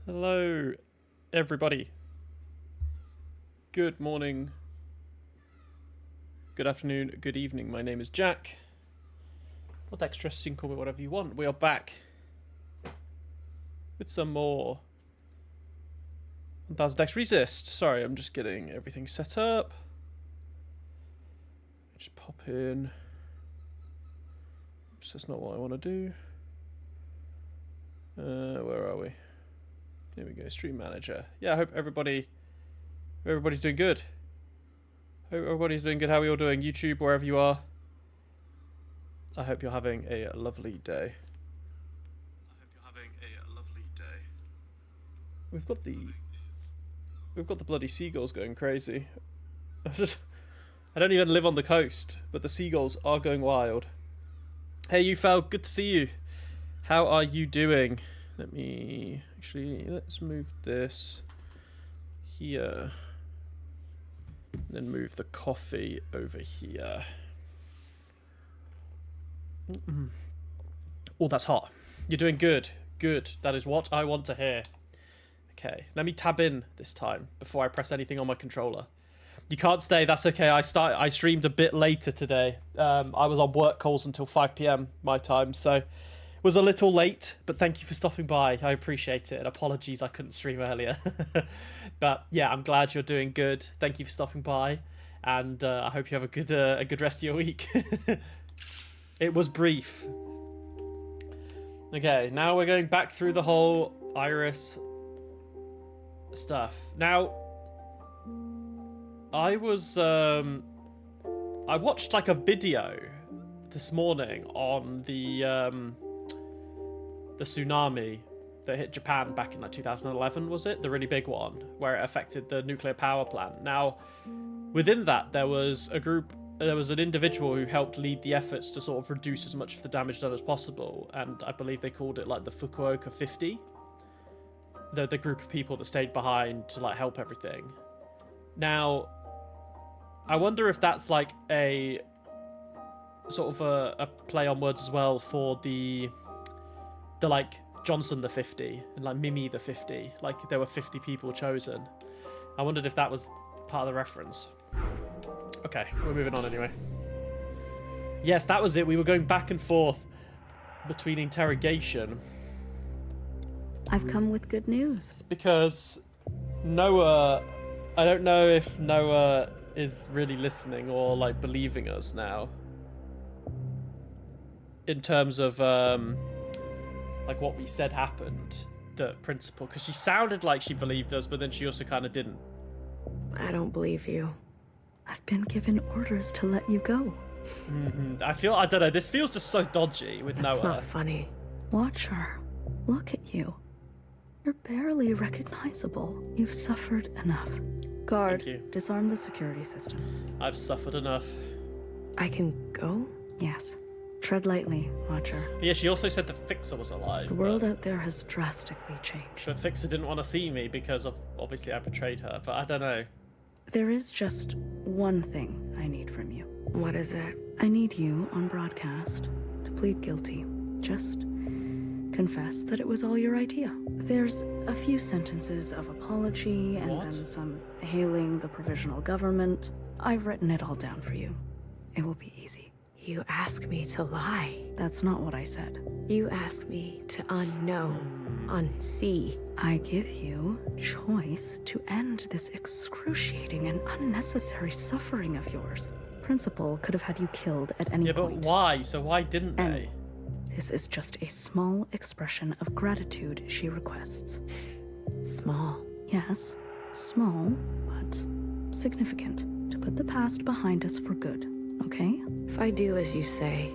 Hello, everybody. Good morning, good afternoon, good evening. My name is Jack. What extra you can call me whatever you want. We are back with some more 1000xResist. Sorry, I'm just getting everything set up. Just pop in. Oops, that's not what I want to do. Where are we? There we go, Stream Manager. Yeah, I hope everybody's doing good. Hope everybody's doing good. How are you all doing? YouTube, wherever you are. I hope you're having a lovely day. We've got the bloody seagulls going crazy. I don't even live on the coast, but the seagulls are going wild. Hey, you fell. Good to see you. How are you doing? Let's move this here. And then move the coffee over here. Oh, that's hot. You're doing good. Good. That is what I want to hear. Okay, let me tab in this time before I press anything on my controller. You can't stay, that's okay. I streamed a bit later today. I was on work calls until 5 p.m. my time, so was a little late, but thank you for stopping by. I appreciate it, and apologies I couldn't stream earlier. But yeah, I'm glad you're doing good. Thank you for stopping by, and I hope you have a good rest of your week. It was brief. Okay, now we're going back through the whole Iris stuff. Now, I watched like a video this morning on the tsunami that hit Japan back in like 2011, was it? The really big one where it affected the nuclear power plant. Now, within that, there was an individual who helped lead the efforts to sort of reduce as much of the damage done as possible, and I believe they called it like the Fukuoka 50. The group of people that stayed behind to like help everything. Now, I wonder if that's like a sort of a play on words as well for the like Johnson the 50 and like Mimi the 50. Like there were 50 people chosen. I wondered if that was part of the reference. Okay, we're moving on anyway. Yes, that was it. We were going back and forth between interrogation. I've come with good news. Because Noah, I don't know if Noah is really listening or like believing us now. In terms of like what we said happened, the principal, because she sounded like she believed us, but then she also kind of didn't. I don't believe you. I've been given orders to let you go. I don't know, this feels just so dodgy with Noah. That's not funny. Watch her. Look at you. You're barely recognizable. You've suffered enough. Guard, disarm the security systems. I've suffered enough. I can go? Yes. Tread lightly, Watcher. Yeah, she also said the Fixer was alive. The world out there has drastically changed. But Fixer didn't want to see me because of, obviously, I betrayed her. But I don't know. There is just one thing I need from you. What is it? I need you on broadcast to plead guilty. Just confess that it was all your idea. There's a few sentences of apology and then some hailing the provisional government. I've written it all down for you. It will be easy. You ask me to lie. That's not what I said. You ask me to unknow, unsee. I give you choice to end this excruciating and unnecessary suffering of yours. Principal could have had you killed at any point. Yeah, but why? So why didn't they? This is just a small expression of gratitude she requests. Small. Yes, small, but significant. To put the past behind us for good, okay? If I do as you say,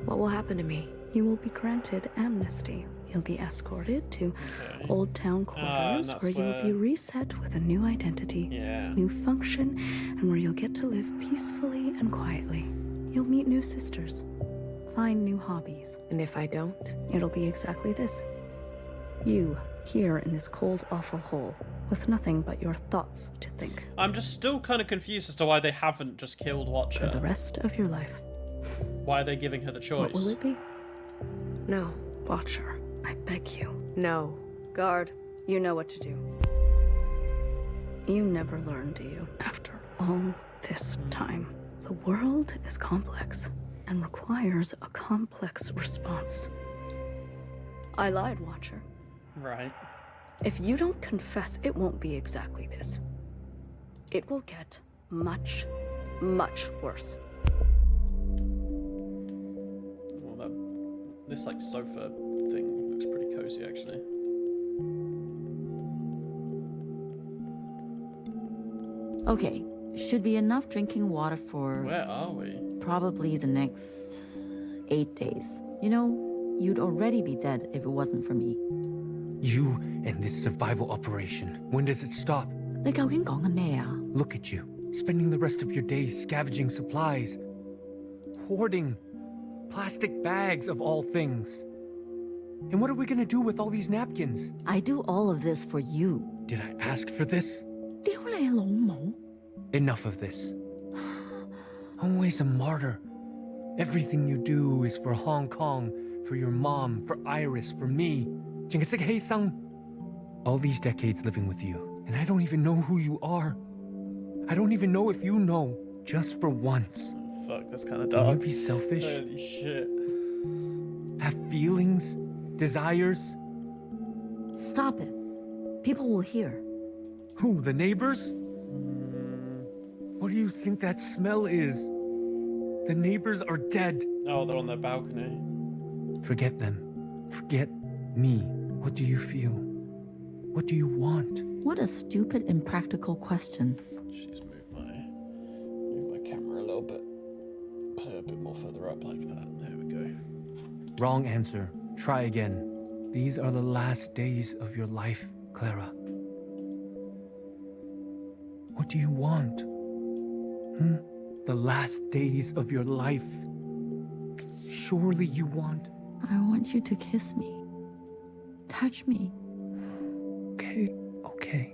what will happen to me? You will be granted amnesty. You'll be escorted to Old Town quarters where you will be reset with a new identity, new function, and where you'll get to live peacefully and quietly. You'll meet new sisters, find new hobbies. And if I don't? It'll be exactly this. You, here in this cold, awful hole, with nothing but your thoughts to think. I'm just still kind of confused as to why they haven't just killed Watcher. For the rest of your life. Why are they giving her the choice? What will it be? No. Watcher, I beg you. No. Guard, You know what to do. You never learn, do you? After all this time. The world is complex and requires a complex response. I lied, Watcher. Right. If you don't confess, it won't be exactly this. It will get much, much worse. Well, this like sofa thing looks pretty cozy, actually. Okay, should be enough drinking water for Where are we? probably the next 8 days. You know, you'd already be dead if it wasn't for me. You and this survival operation. When does it stop? 你究竟講緊咩啊？ Look at you, spending the rest of your days scavenging supplies, hoarding plastic bags of all things. And what are we gonna do with all these napkins? I do all of this for you. Did I ask for this? 屌你老母！ Enough of this. Always a martyr. Everything you do is for Hong Kong, for your mom, for Iris, for me. 淨係識犧牲. All these decades living with you, and I don't even know who you are. I don't even know if you know. Just for once. Fuck, that's kind of Can you dark. be selfish? Holy shit. Have feelings? Desires? Stop it. People will hear. Who, the neighbors? What do you think that smell is? The neighbors are dead. Oh, they're on their balcony. Forget them. Forget me. What do you feel? What do you want? What a stupid, impractical question. She's moved my camera a little bit. Put it a bit more further up like that. There we go. Wrong answer. Try again. These are the last days of your life, Clara. What do you want? The last days of your life. Surely you want. I want you to kiss me. Touch me. Okay, okay.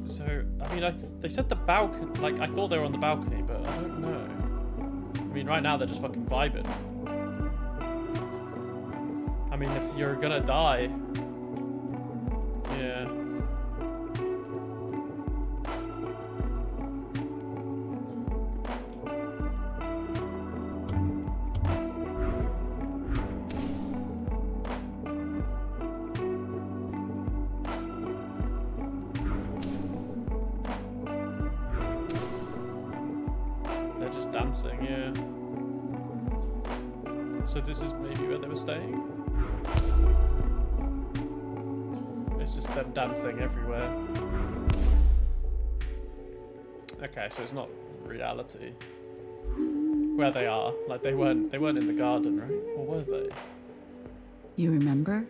So, I mean, they said the balcony. Like, I thought they were on the balcony, but I don't know. I mean, right now they're just fucking vibing. I mean, if you're gonna die, yeah. They're just dancing, yeah. So this is maybe where they were staying? It's just them dancing everywhere. Okay, so it's not reality. Where they are. Like they weren't in the garden, right? Or were they? You remember?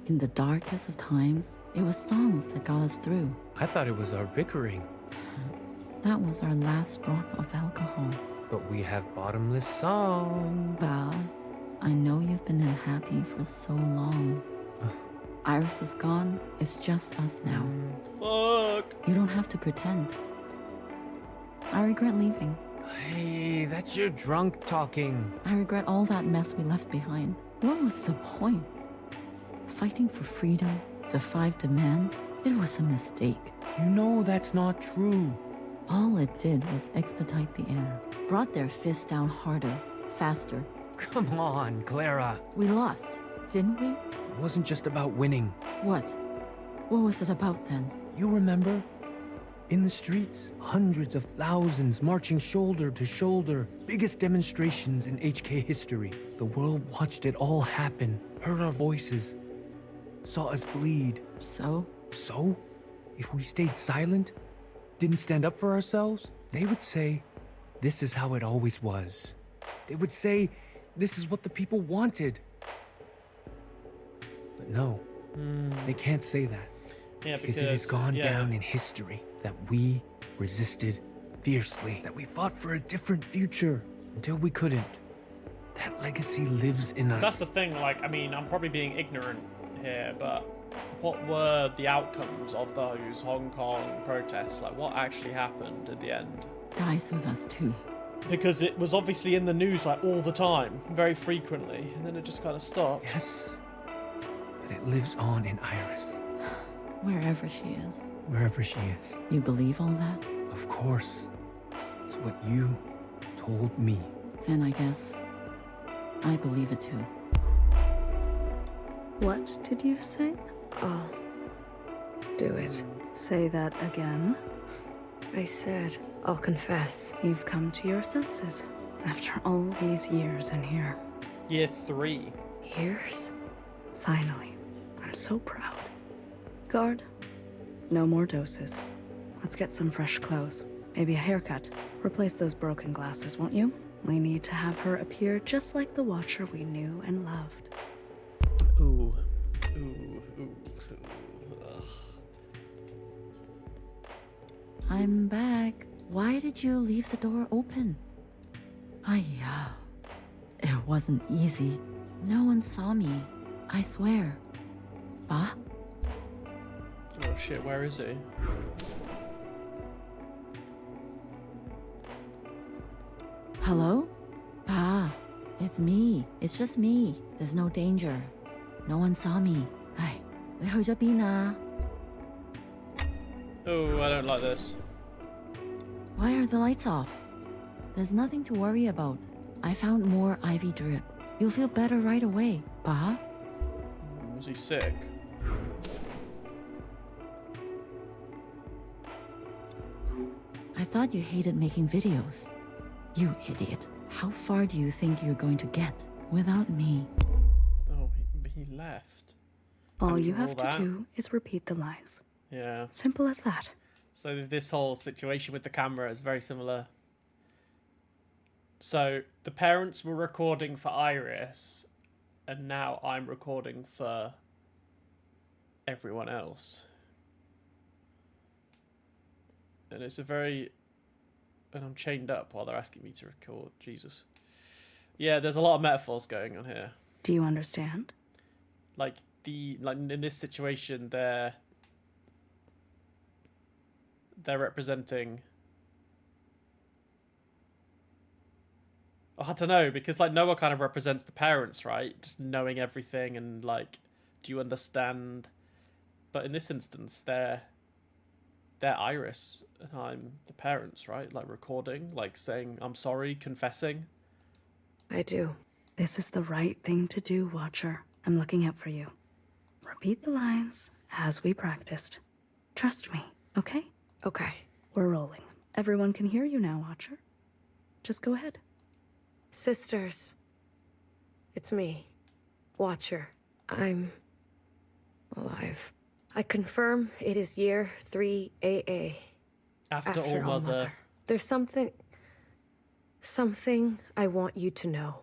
In the darkest of times, it was songs that got us through. I thought it was our bickering. That was our last drop of alcohol. But we have bottomless songs. Val, I know you've been unhappy for so long. Iris is gone. It's just us now. Fuck! You don't have to pretend. I regret leaving. Hey, that's your drunk talking. I regret all that mess we left behind. What was the point? Fighting for freedom, the 5 demands, it was a mistake. You know that's not true. All it did was expedite the end. Brought their fists down harder, faster. Come on, Clara. We lost, didn't we? It wasn't just about winning. What? What was it about then? You remember? In the streets, hundreds of thousands marching shoulder to shoulder. Biggest demonstrations in HK history. The world watched it all happen, heard our voices, saw us bleed. So? So, if we stayed silent, didn't stand up for ourselves, they would say, this is how it always was. They would say, this is what the people wanted. But no, they can't say that. Yeah, Because it has gone down in history that we resisted fiercely, that we fought for a different future until we couldn't. That legacy lives in us. That's the thing, like, I mean, I'm probably being ignorant here, but what were the outcomes of those Hong Kong protests? Like, what actually happened at the end? Dies with us too. Because it was obviously in the news like all the time, very frequently, and then it just kind of stopped. Yes, but it lives on in Iris, Wherever she is. wherever she is. You believe all that? Of course. It's what you told me. Then I guess I believe it too. What did you say? I'll do it. Say that again. I said I'll confess. You've come to your senses after all these years in here. Year 3. Years? Finally. I'm so proud. Guard, no more doses. Let's get some fresh clothes. Maybe a haircut. Replace those broken glasses, won't you? We need to have her appear just like the Watcher we knew and loved. Ooh. Ooh. Ooh. Ugh. I'm back. Why did you leave the door open? Yeah. It wasn't easy. No one saw me. I swear. Ba? Oh shit, where is he? Hello? Ba. It's me. It's just me. There's no danger. No one saw me. Ay, 你去咗邊啊? Oh, I don't like this. Why are the lights off? There's nothing to worry about. I found more ivy drip. You'll feel better right away. Ba? Was he sick? I thought you hated making videos. You idiot. How far do you think you're going to get without me? Oh, he left. All you After all have to that? do is repeat the lines. Yeah. Simple as that. So this whole situation with the camera is very similar. So the parents were recording for Iris, and now I'm recording for everyone else. And it's a very... And I'm chained up while they're asking me to record. Jesus. Yeah, there's a lot of metaphors going on here. Do you understand? Like in this situation, they're representing... I don't know, because like Noah kind of represents the parents, right? Just knowing everything and like, do you understand? But in this instance, they're Iris and I'm the parents, right? Like recording, like saying I'm sorry, confessing. I do. This is the right thing to do, Watcher. I'm looking out for you. Repeat the lines as we practiced. Trust me, okay? Okay. We're rolling. Everyone can hear you now, Watcher. Just go ahead. Sisters. It's me. Watcher. I'm alive. I confirm it is year 3 AA. After all, mother. There's something I want you to know.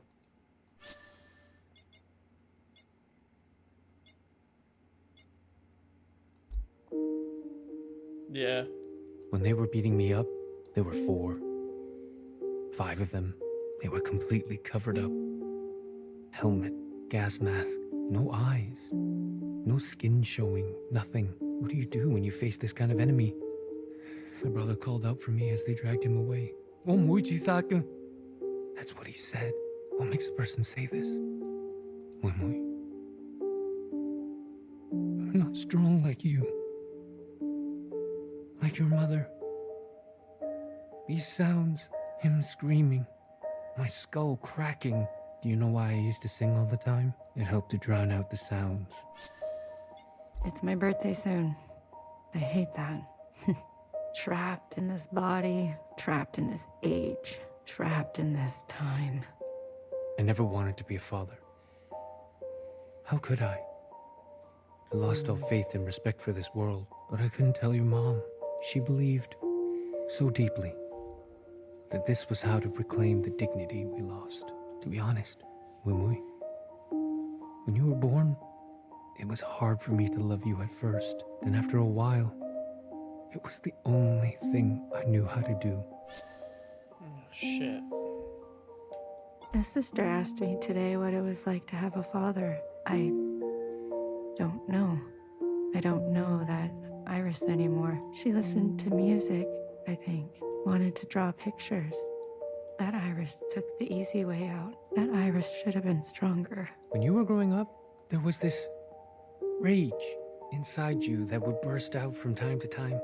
Yeah. When they were beating me up, there were 4. 5 of them. They were completely covered up. Helmet, gas mask, no eyes. No skin showing, nothing. What do you do when you face this kind of enemy? My brother called out for me as they dragged him away. That's what he said. What makes a person say this? I'm not strong like you. Like your mother. These sounds, him screaming, my skull cracking. Do you know why I used to sing all the time? It helped to drown out the sounds. It's my birthday soon. I hate that. Trapped in this body, trapped in this age, trapped in this time. I never wanted to be a father. How could I? I lost all faith and respect for this world, but I couldn't tell your mom. She believed so deeply that this was how to reclaim the dignity we lost. To be honest, when you were born, it was hard for me to love you at first. Then after a while, it was the only thing I knew how to do. Oh, shit. A sister asked me today what it was like to have a father. I don't know. I don't know that Iris anymore. She listened to music, I think. Wanted to draw pictures. That Iris took the easy way out. That Iris should have been stronger. When you were growing up, there was this rage inside you that would burst out from time to time.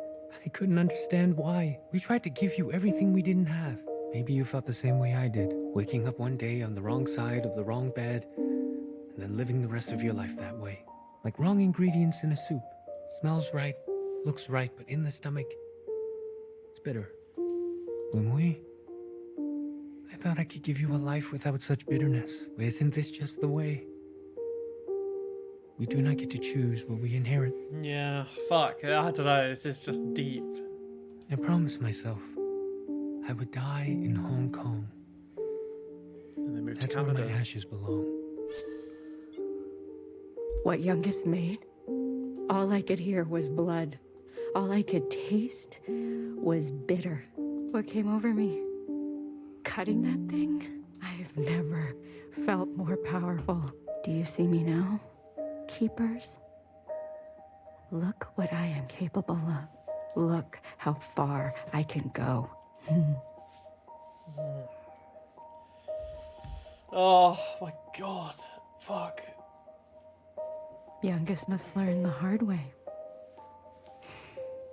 I couldn't understand why. We tried to give you everything we didn't have. Maybe you felt the same way I did, waking up one day on the wrong side of the wrong bed, and then living the rest of your life that way. Like wrong ingredients in a soup. Smells right, looks right, but in the stomach, it's bitter. I thought I could give you a life without such bitterness. But isn't this just the way? We do not get to choose what we inherit. Yeah, fuck. I don't know. This is just deep. I promised myself I would die in Hong Kong. And they moved to That's where Canada. my ashes belong. What Youngest made? All I could hear was blood. All I could taste was bitter. What came over me? Cutting that thing? I've never felt more powerful. Do you see me now? Keepers? Look what I am capable of. Look how far I can go. Oh my god. Fuck. Youngest must learn the hard way.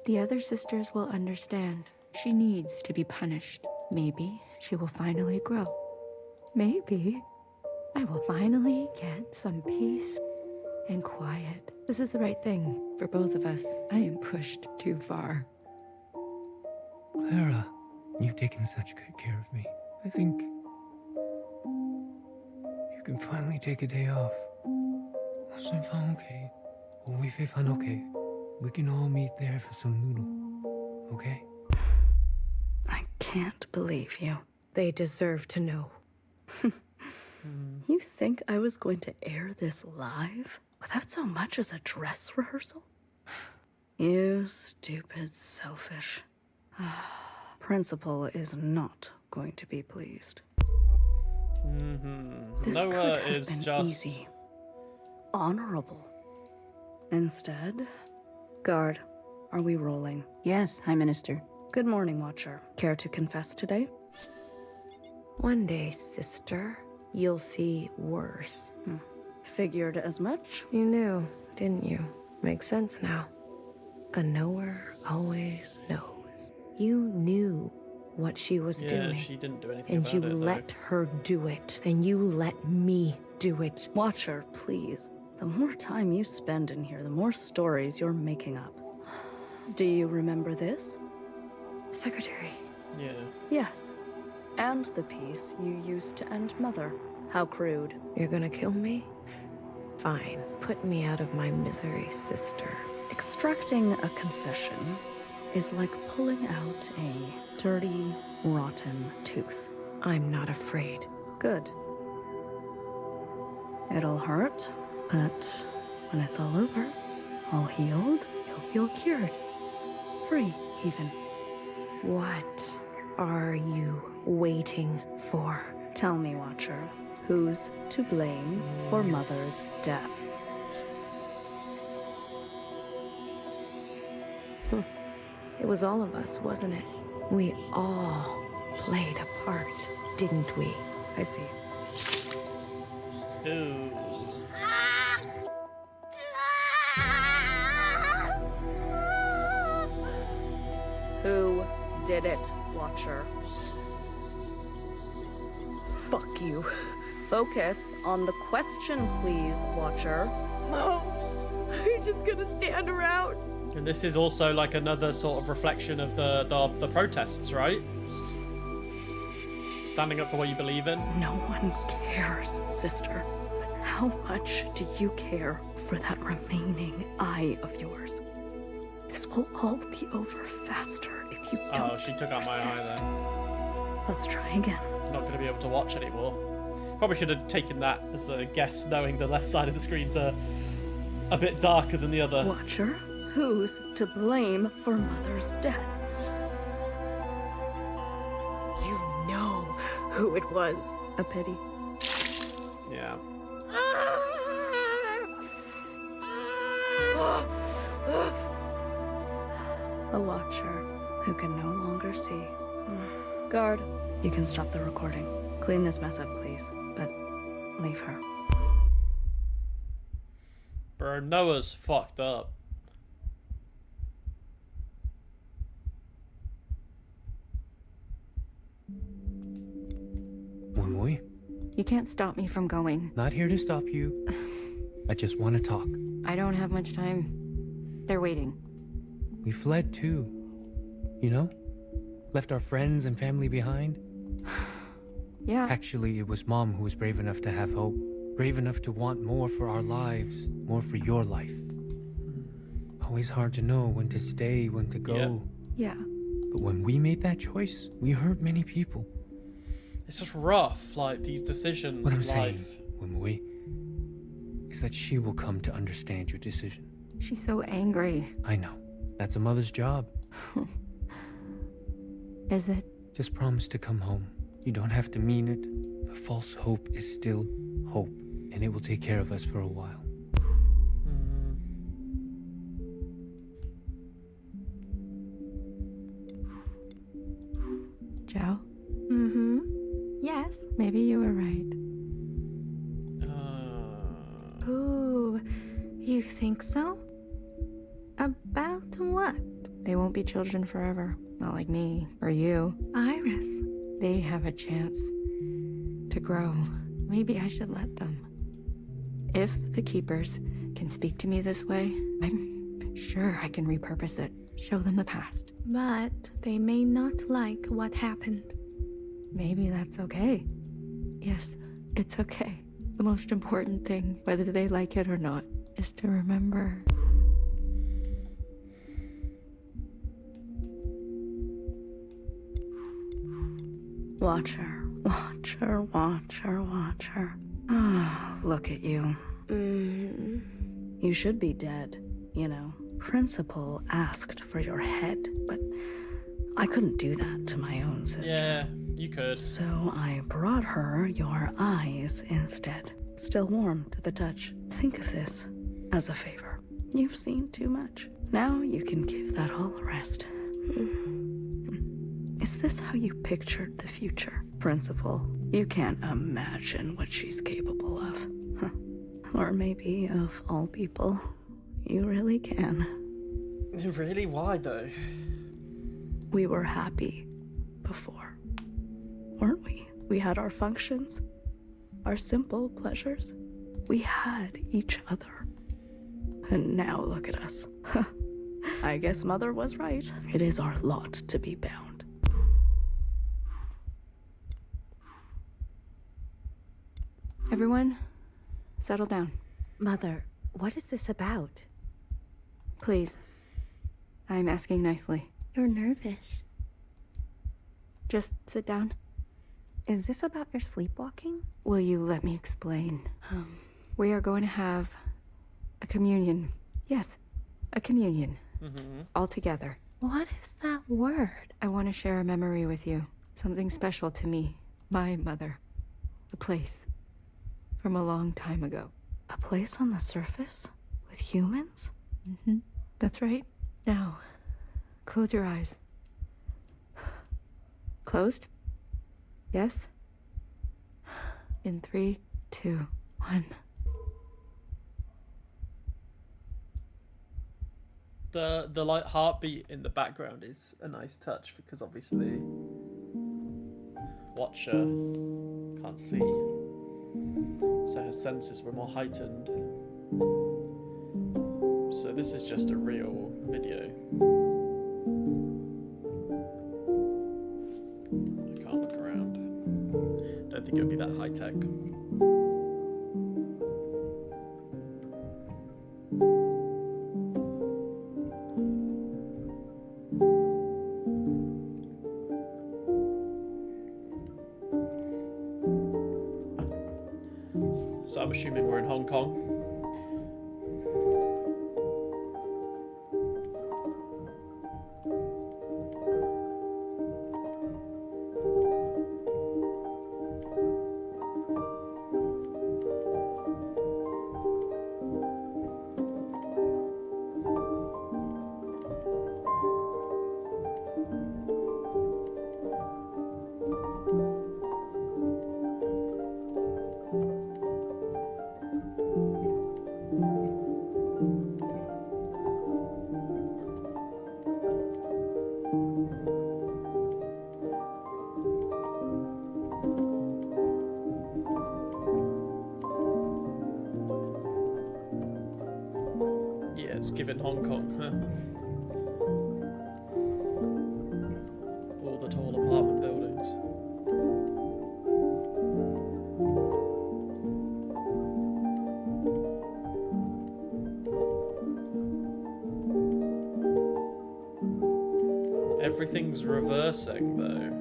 The other sisters will understand. She needs to be punished. Maybe she will finally grow. Maybe I will finally get some peace and quiet. This is the right thing for both of us. I am pushed too far. Clara, you've taken such good care of me. I think you can finally take a day off. Okay. Okay. We can all meet there for some noodle. Okay? I can't believe you. They deserve to know. You think I was going to air this live without so much as a dress rehearsal? You stupid, selfish. Principal is not going to be pleased. This Noah could have is been just easy, honorable. Instead, guard, are we rolling? Yes, High Minister. Good morning, Watcher. Care to confess today? One day, sister, you'll see worse. Figured as much. You knew, didn't you? Makes sense now. A knower always knows. You knew what she was yeah, doing. she didn't do anything And about you it, though. let her do it. And you let me do it. Watcher, please. The more time you spend in here, the more stories you're making up. Do you remember this? Secretary. Yeah. Yes. And the piece you used to end Mother. How crude. You're gonna kill me? Fine. Put me out of my misery, sister. Extracting a confession is like pulling out a dirty, rotten tooth. I'm not afraid. Good. It'll hurt, but when it's all over, all healed, you'll feel cured. Free, even. What are you waiting for? Tell me, Watcher, who's to blame for Mother's death? It was all of us, wasn't it? We all played a part, didn't we? I see. Ooh. Who did it, Watcher? Fuck you. Focus on the question, please, Watcher. No, I'm just gonna stand around. And this is also like another sort of reflection of the protests, right? Standing up for what you believe in. No one cares, sister. But how much do you care for that remaining eye of yours? This will all be over faster if you don't. Oh, she took out my eye persist. then. Let's try again. Not going to be able to watch anymore. Probably should have taken that as a guess, knowing the left side of the screen's a bit darker than the other. Watcher, who's to blame for Mother's death? You know who it was. A pity. Yeah. A watcher who can no longer see. Guard, you can stop the recording. Clean this mess up, please. But leave her. Bro, Noah's fucked up. Mui, You can't stop me from going. not here to stop you. I just want to talk. I don't have much time. They're waiting. We fled too. You know? Left our friends and family behind. Yeah. Actually, it was Mom who was brave enough to have hope. Brave enough to want more for our lives. More for your life. Always hard to know when to stay, when to go. Yeah. But when we made that choice, we hurt many people. It's just rough, like, these decisions What I'm in saying, life. Wimui, is that she will come to understand your decision. She's so angry. I know. That's a mother's job. Is it? Just promise to come home. You don't have to mean it, but false hope is still hope, and it will take care of us for a while. Joe? Mm-hmm. Yes. Maybe you were right. Ooh, you think so? About what? They won't be children forever. Not like me or you. Iris. They have a chance to grow. Maybe I should let them. If the keepers can speak to me this way, I'm sure I can repurpose it. Show them the past. But they may not like what happened. Maybe that's okay. Yes, it's okay. The most important thing, whether they like it or not, is to remember. Watcher, watcher, watcher, watcher. Ah, look at you. You should be dead, you know. Principal asked for your head, but I couldn't do that to my own sister. Yeah, you could. So I brought her your eyes instead. Still warm to the touch. Think of this as a favor. You've seen too much. Now you can give that all a rest. Is this how you pictured the future? Principal, you can't imagine what she's capable of. Huh. Or maybe of all people, you really can. Really? Why, though? We were happy before, weren't we? We had our functions, our simple pleasures. We had each other. And now look at us. I guess Mother was right. It is our lot to be bound. Everyone, settle down. Mother, what is this about? Please. I'm asking nicely. You're nervous. Just sit down. Is this about your sleepwalking? Will you let me explain? We are going to have a communion. Yes, a communion. All together. What is that word? I want to share a memory with you. Something special to me. My mother. A place. From a long time ago. A place on the surface? With humans? That's right. Now, close your eyes. Closed? Yes? In 3, 2, 1. The like heartbeat in the background is a nice touch because obviously Watcher can't see, so her senses were more heightened. So this is just a real video. I can't look around. Don't think it would be that high tech. So I'm assuming we're in Hong Kong. it's given Hong Kong, huh? All the tall apartment buildings. Everything's reversing, though.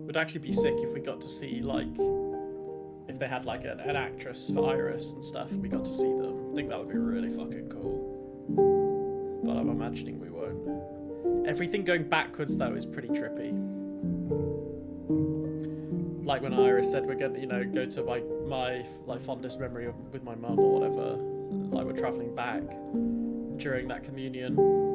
Would actually be sick if we got to see, like, if they had like an actress for Iris and stuff and we got to see them. I think that would be really fucking cool, but I'm imagining we won't. Everything going backwards though is pretty trippy. Like when Iris said we're gonna, you know, go to my like fondest memory of with my mum or whatever, like we're traveling back during that communion.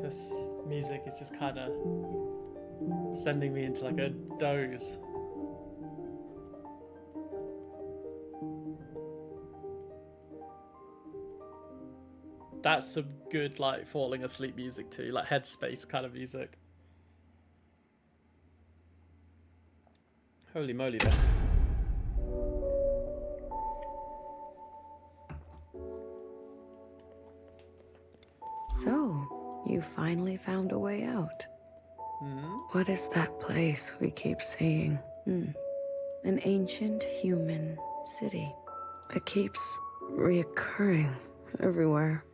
This music is just kind of sending me into like a doze. That's some good like falling asleep music too, like headspace kind of music. Holy moly then. So, you finally found a way out. What is that place we keep seeing? An ancient human city. It keeps reoccurring everywhere.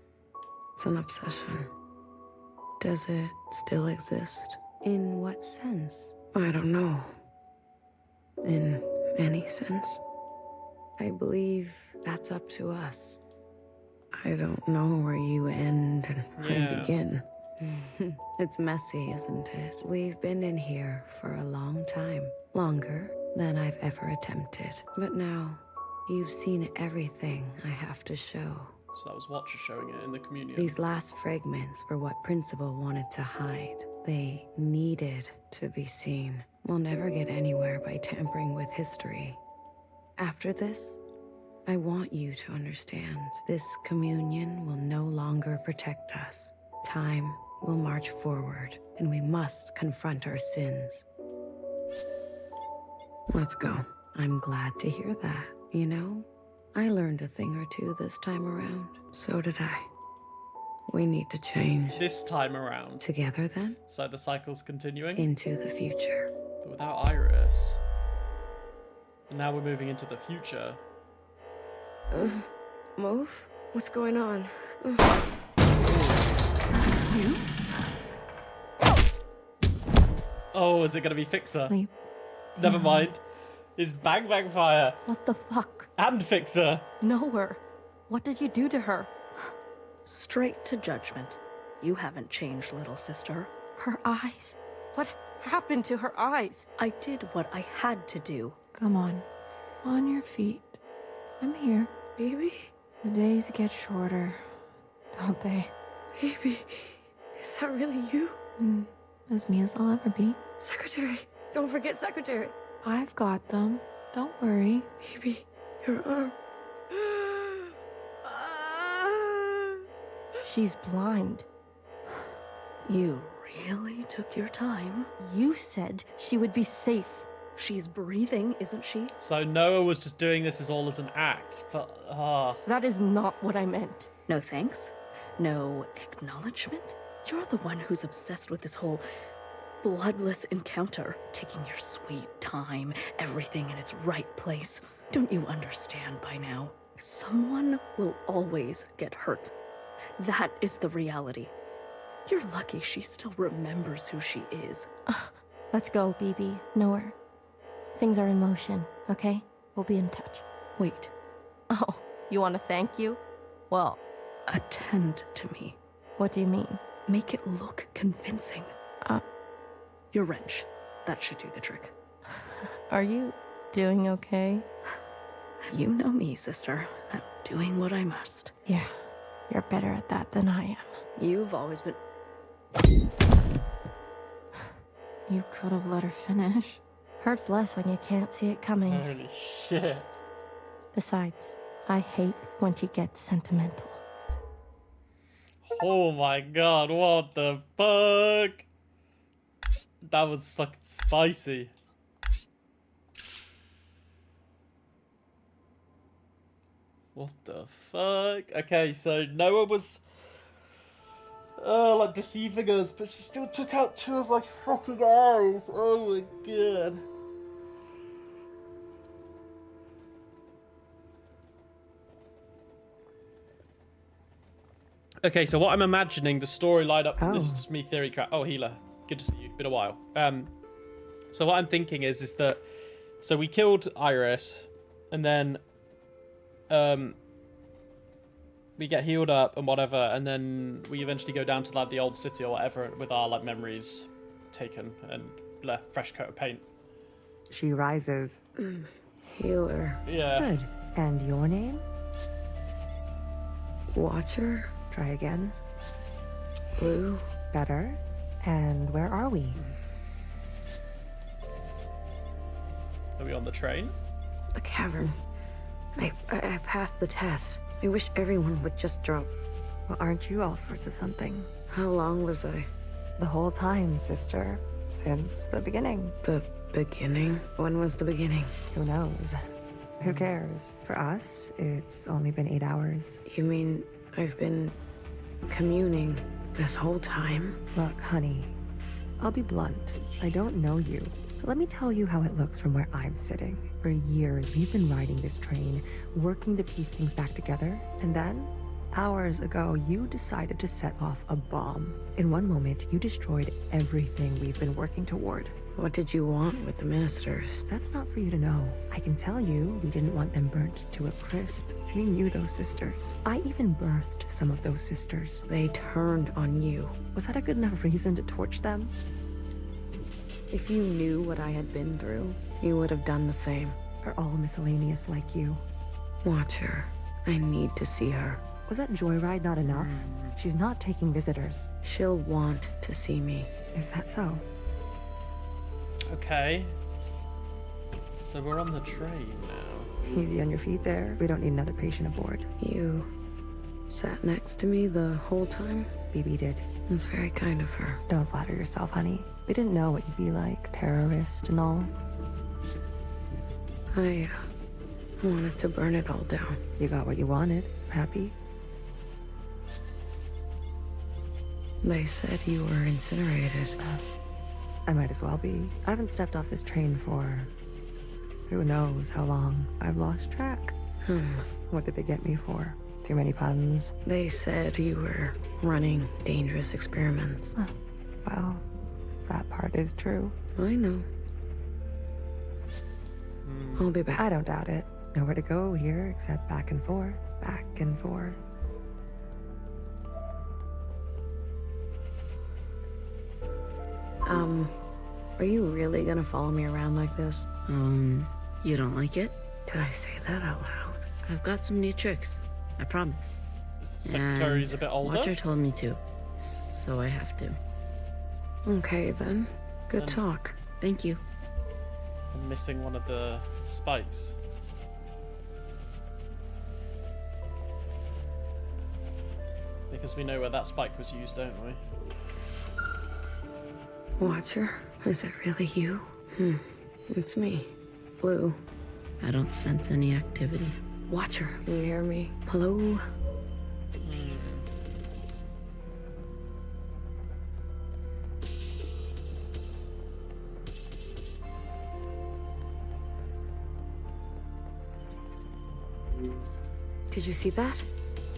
It's an obsession. Does it still exist? In what sense? I don't know. In any sense. I believe that's up to us. I don't know where you end and I begin. It's messy, isn't it? We've been in here for a long time. Longer than I've ever attempted. But now, you've seen everything I have to show. So that was Watcher showing it in the communion. These last fragments were what Principal wanted to hide. They needed to be seen. We'll never get anywhere by tampering with history. After this, I want you to understand, this communion will no longer protect us. Time will march forward, and we must confront our sins. Let's go. I'm glad to hear that. You know, I learned a thing or two this time around. So did I. We need to change. This time around. Together then? So the cycle's continuing? Into the future. But without Iris. And now we're moving into the future. Move? What's going on? Oh, is it gonna be Fixer? Sleep. Never mind. It's Bang Bang Fire. What the fuck? And Fixer. Nowhere. What did you do to her? Straight to judgment. You haven't changed, little sister. Her eyes. What happened to her eyes? I did what I had to do. Come on your feet. I'm here. Baby? The days get shorter, don't they? Baby, is that really you? As me as I'll ever be. Secretary, don't forget Secretary. I've got them. Don't worry. Baby, your arm. She's blind. You really took your time. You said she would be safe. She's breathing, isn't she? So Noah was just doing this all as an act, but That is not what I meant. No thanks. No acknowledgement. You're the one who's obsessed with this whole bloodless encounter. Taking your sweet time, everything in its right place. Don't you understand by now? Someone will always get hurt. That is the reality. You're lucky she still remembers who she is. Let's go, BB. Nowhere. Things are in motion, okay? We'll be in touch. Wait, Oh, you want to thank you? Well, attend to me. what do you mean? Make it look convincing. Your wrench. That should do the trick. Are you doing okay? You know me, sister. I'm doing what I must. Yeah, you're better at that than I am. You've always been... You could have let her finish. Hurts less when you can't see it coming. Holy shit. Besides, I hate when she gets sentimental. Oh my god, what the fuck? That was fucking spicy. What the fuck? Okay, so Noah was like deceiving us, but she still took out 2 of my fucking eyes. Oh my god. Okay, so what I'm imagining the storyline up to this is me theory crap. Oh, Healer, good to see you. Been a while. So what I'm thinking is that so we killed Iris, and then we get healed up and whatever, and then we eventually go down to like the old city or whatever with our like memories taken and left fresh coat of paint. She rises. Healer. Yeah. Good. And your name? Watcher. Try again. Blue. Better. And where are we? Are we on the train? The cavern. I passed the test. I wish everyone would just drop. Well, aren't you all sorts of something? How long was I? The whole time, sister. Since the beginning. The beginning? When was the beginning? Who knows? Who cares? For us, it's only been 8 hours. You mean I've been communing this whole time? Look, honey, I'll be blunt. I don't know you. But let me tell you how it looks from where I'm sitting. For years, we've been riding this train, working to piece things back together. And then, hours ago, you decided to set off a bomb. In one moment, you destroyed everything we've been working toward. What did you want with the ministers? That's not for you to know. I can tell you we didn't want them burnt to a crisp. We knew those sisters. I even birthed some of those sisters. They turned on you. Was that a good enough reason to torch them? If you knew what I had been through, you would have done the same. Are all miscellaneous like you? Watcher. I need to see her. Was that joyride not enough? She's not taking visitors. She'll want to see me. Is that so? Okay. So we're on the train now. Easy on your feet there. We don't need another patient aboard. You sat next to me the whole time? BB did. It's very kind of her. Don't flatter yourself, honey. We didn't know what you'd be like, terrorist and all. I wanted to burn it all down. You got what you wanted. Happy? They said you were incinerated. I might as well be. I haven't stepped off this train for who knows how long. I've lost track. What did they get me for? Too many puns? They said you were running dangerous experiments. Well, that part is true. I know. I'll be back. I don't doubt it. Nowhere to go here except back and forth, back and forth. Are you really gonna follow me around like this? You don't like it? Did I say that out loud? I've got some new tricks. I promise. The secretary's a bit older. Watcher told me to, so I have to. Okay, then. Good talk. Thank you. I'm missing one of the spikes. Because we know where that spike was used, don't we? Watcher, is it really you? It's me, Blue. I don't sense any activity. Watcher, can you hear me? Hello? Did you see that?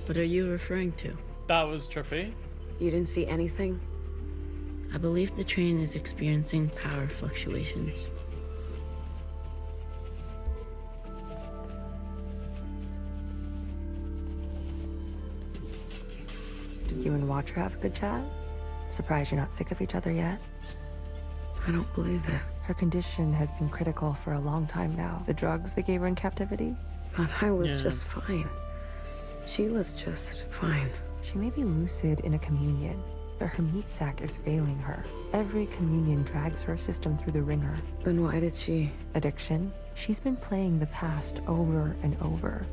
What are you referring to? That was trippy. You didn't see anything? I believe the train is experiencing power fluctuations. Did you and Watcher have a good chat? Surprised you're not sick of each other yet? I don't believe it. Her condition has been critical for a long time now. The drugs they gave her in captivity? But I was just fine. She was just fine. She may be lucid in a communion, but her meat sac is failing her. Every communion drags her system through the ringer. Then why did she... Addiction? She's been playing the past over and over,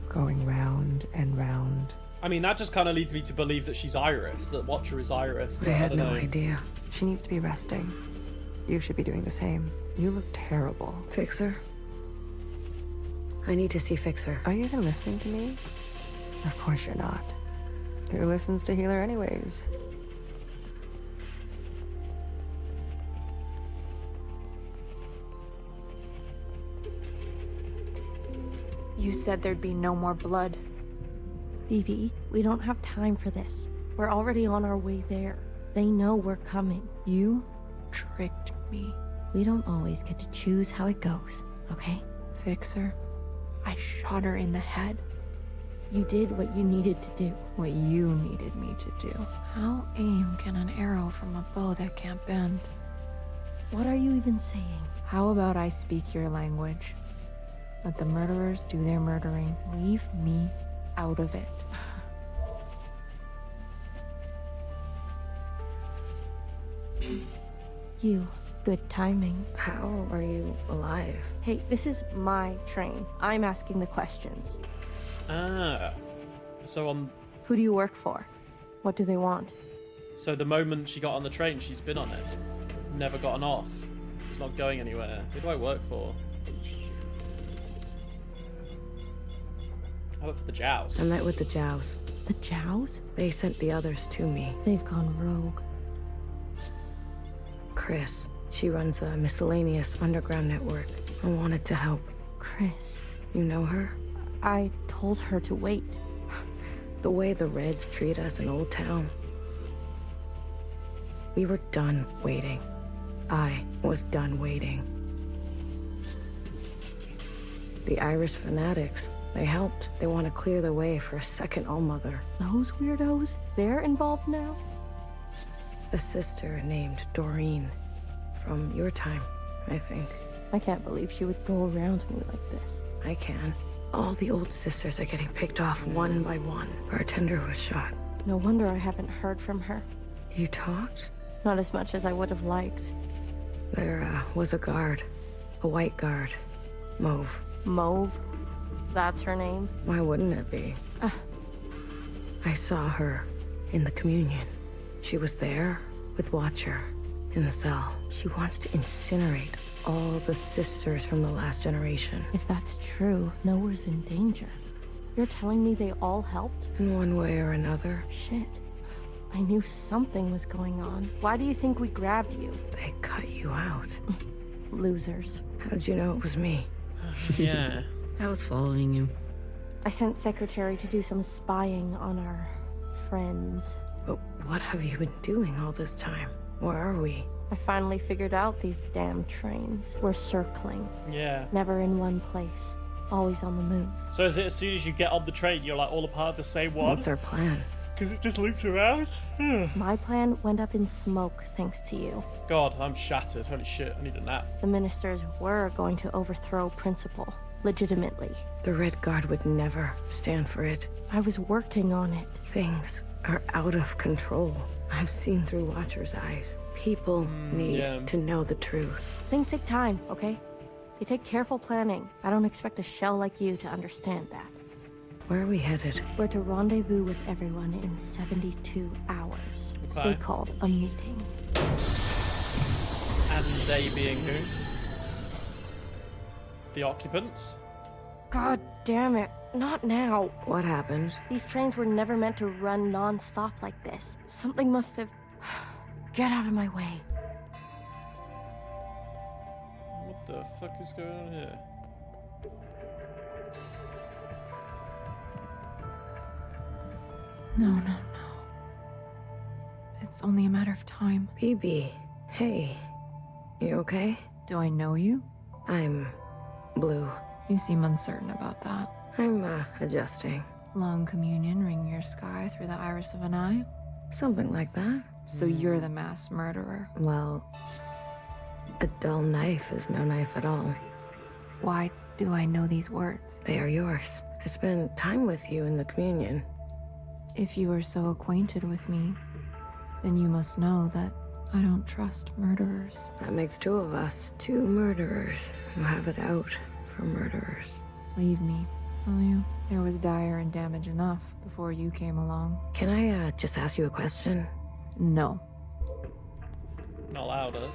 going round and round. I mean, that just kind of leads me to believe that she's Iris, that Watcher is Iris. But I had don't no know. idea. She needs to be resting. You should be doing the same. You look terrible. Fixer? I need to see Fixer. Are you even listening to me? Of course you're not. Who listens to Healer anyways? You said there'd be no more blood. Vivi, we don't have time for this. We're already on our way there. They know we're coming. You tricked me. We don't always get to choose how it goes, okay? Fixer, I shot her in the head. You did what you needed to do. What you needed me to do. How aim can an arrow from a bow that can't bend? What are you even saying? How about I speak your language? Let the murderers do their murdering. Leave me out of it. You. Good timing. How are you alive? Hey, this is my train. I'm asking the questions. Ah. So Who do you work for? What do they want? So the moment she got on the train, she's been on it. Never gotten off. She's not going anywhere. Who do I work for? I work for the Jows. I met with the Jows. The Jows? They sent the others to me. They've gone rogue. Chris. She runs a miscellaneous underground network. I wanted to help. Chris. You know her? I told her to wait. The way the Reds treat us in Old Town. We were done waiting. I was done waiting. The Irish fanatics, they helped. They want to clear the way for a second Allmother. Those weirdos? They're involved now? A sister named Doreen. From your time, I think. I can't believe she would go around me like this. I can. All the old sisters are getting picked off one by one. Bartender was shot. No wonder I haven't heard from her. You talked? Not as much as I would have liked. There was a guard. A white guard. Mauve. Mauve? That's her name? Why wouldn't it be? I saw her in the communion. She was there with Watcher in the cell. She wants to incinerate all the sisters from the last generation. If that's true, Noah's in danger. You're telling me they all helped? In one way or another. Shit. I knew something was going on. Why do you think we grabbed you? They cut you out. Losers. How'd you know it was me? Yeah. I was following you. I sent Secretary to do some spying on our friends. But what have you been doing all this time? Where are we? I finally figured out these damn trains. We're circling. Yeah. Never in one place. Always on the move. So is it as soon as you get on the train, you're like all a part of the same one? What's our plan? Because it just loops around? My plan went up in smoke thanks to you. God, I'm shattered. Holy shit, I need a nap. The ministers were going to overthrow Principal. Legitimately. The Red Guard would never stand for it. I was working on it. Things are out of control. I've seen through Watcher's eyes. People need to know the truth. Things take time, okay? They take careful planning. I don't expect a shell like you to understand that. Where are we headed? We're to rendezvous with everyone in 72 hours. Okay. They called a meeting. And they being who? The occupants? God damn it. Not now. What happened? These trains were never meant to run non-stop like this. Something must have... Get out of my way. What the fuck is going on here? No, no, no. It's only a matter of time. BB, hey. You okay? Do I know you? I'm blue. You seem uncertain about that. I'm, adjusting. Long communion ring your sky through the iris of an eye? Something like that. So you're the mass murderer. Well, a dull knife is no knife at all. Why do I know these words? They are yours. I spent time with you in the communion. If you are so acquainted with me, then you must know that I don't trust murderers. That makes two of us. Two murderers who have it out for murderers. Leave me, will you? There was dire and damage enough before you came along. Can I, just ask you a question? No. Not louder.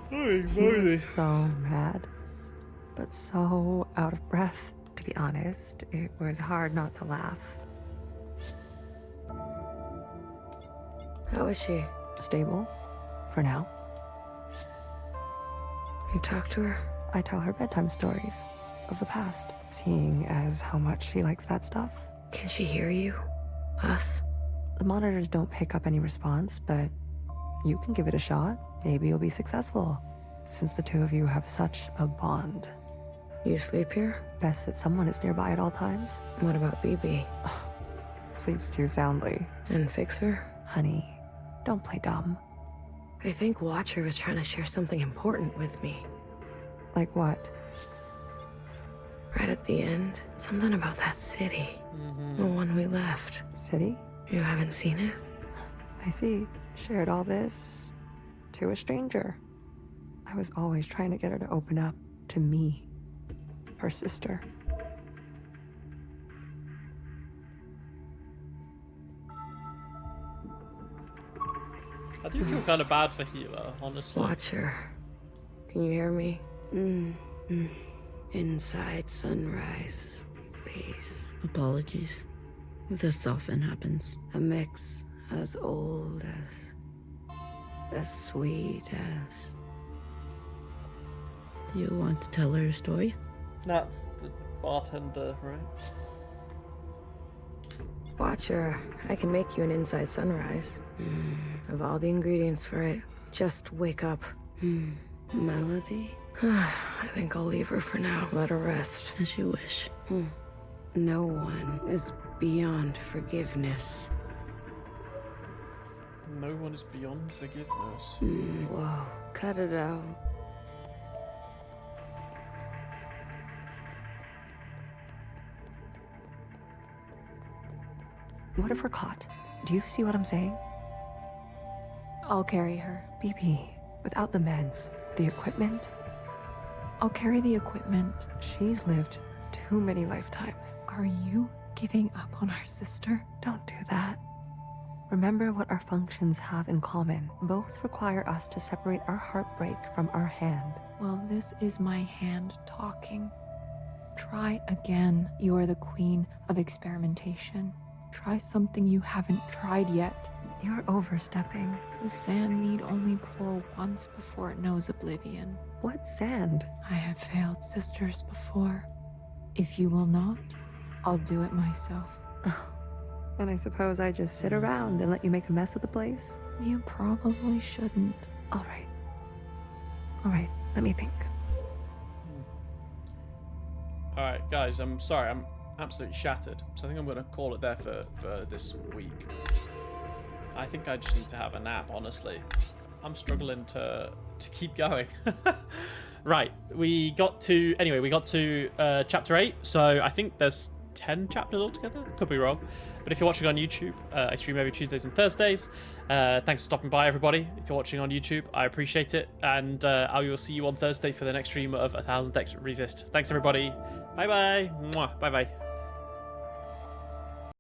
He was so mad, but so out of breath. To be honest, it was hard not to laugh. How is she? Stable, for now. You talk to her? I tell her bedtime stories of the past, seeing as how much she likes that stuff. Can she hear you? Us? The monitors don't pick up any response, but you can give it a shot. Maybe you'll be successful, since the two of you have such a bond. You sleep here? Best that someone is nearby at all times. What about BB? Sleeps too soundly. And Fixer? Honey, don't play dumb. I think Watcher was trying to share something important with me. Like what? Right at the end, something about that city. The one we left. City? You haven't seen it? I see. Shared all this to a stranger. I was always trying to get her to open up to me, her sister. I do feel kind of bad for Healer, honestly. Watcher, can you hear me? Inside sunrise, please. Apologies. This often happens. A mix as old as sweet as... You want to tell her a story? That's the bartender, right? Watcher, I can make you an inside sunrise. Have all the ingredients for it. Just wake up. Melody? I think I'll leave her for now. Let her rest. As you wish. No one is beyond forgiveness. No one is beyond forgiveness. Whoa, cut it out. What if we're caught? Do you see what I'm saying? I'll carry her. BB, without the meds, the equipment, I'll carry the equipment. she's lived too many lifetimes. Are you giving up on our sister? Don't do that. Remember what our functions have in common. Both require us to separate our heartbreak from our hand. Well, this is my hand talking. Try again. You are the queen of experimentation. Try something you haven't tried yet. You're overstepping. The sand need only pour once before it knows oblivion. What sand? I have failed sisters before. If you will not, I'll do it myself. And I suppose I just sit around and let you make a mess of the place? You probably shouldn't. All right. All right, let me think. Alright, guys, I'm sorry, I'm absolutely shattered. So I think I'm going to call it there for this week. I think I just need to have a nap, honestly. I'm struggling to keep going. Right, we got to chapter 8, so I think there's 10 chapters altogether. Could be wrong. But if you're watching on YouTube, I stream every Tuesdays and Thursdays. Thanks for stopping by, everybody. If you're watching on YouTube, I appreciate it. And I will see you on Thursday for the next stream of 1000xResist. Thanks, everybody. Bye-bye. Bye-bye.